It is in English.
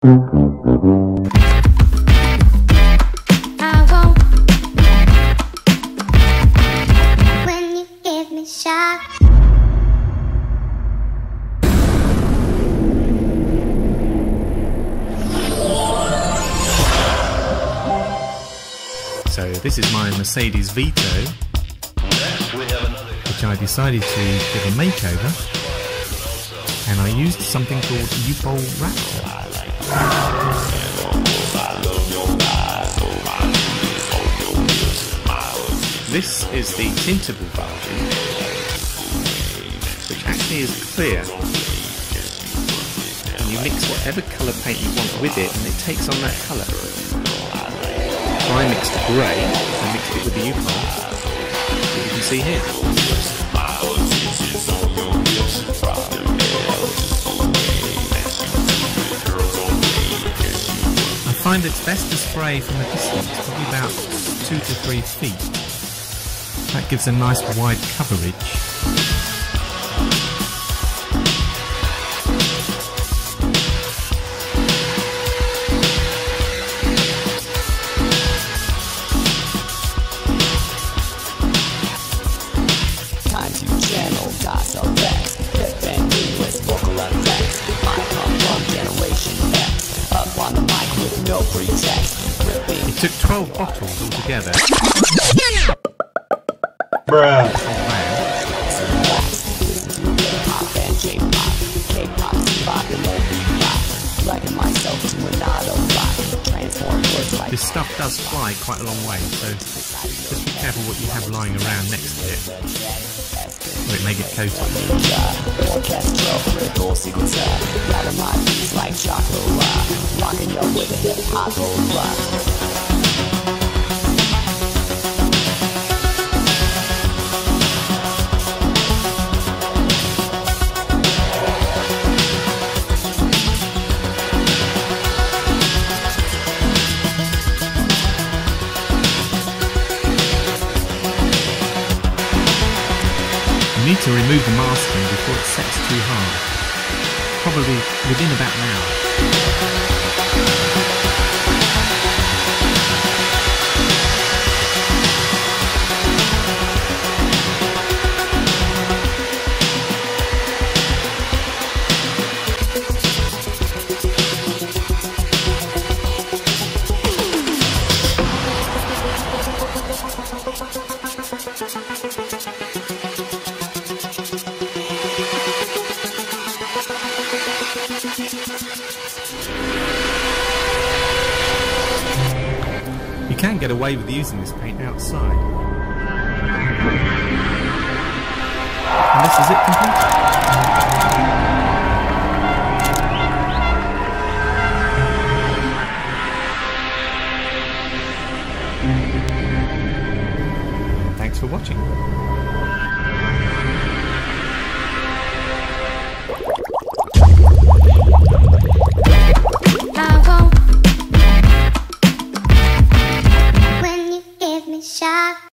When you give me shock. So this is my Mercedes Vito, which I decided to give a makeover, and I used something called U-Pol RAPTOR. This is the tintable version, which actually is clear. And you mix whatever colour paint you want with it, and it takes on that colour. So I mixed grey, I mixed it with the U-Pol, that you can see here. I find it's best to spray from a distance, probably about 2 to 3 feet. That gives a nice wide coverage. Time to channel gossip X, defending with vocal effects. I come from Generation X, up on the mic with no pretext. It took 12 bottles altogether. Bruh. This stuff does fly quite a long way, so just be careful what you have lying around next to it, or it may get coated. You need to remove the masking before it sets too hard, probably within about an hour. You can get away with using this paint outside. And this is it completed. Thanks for watching.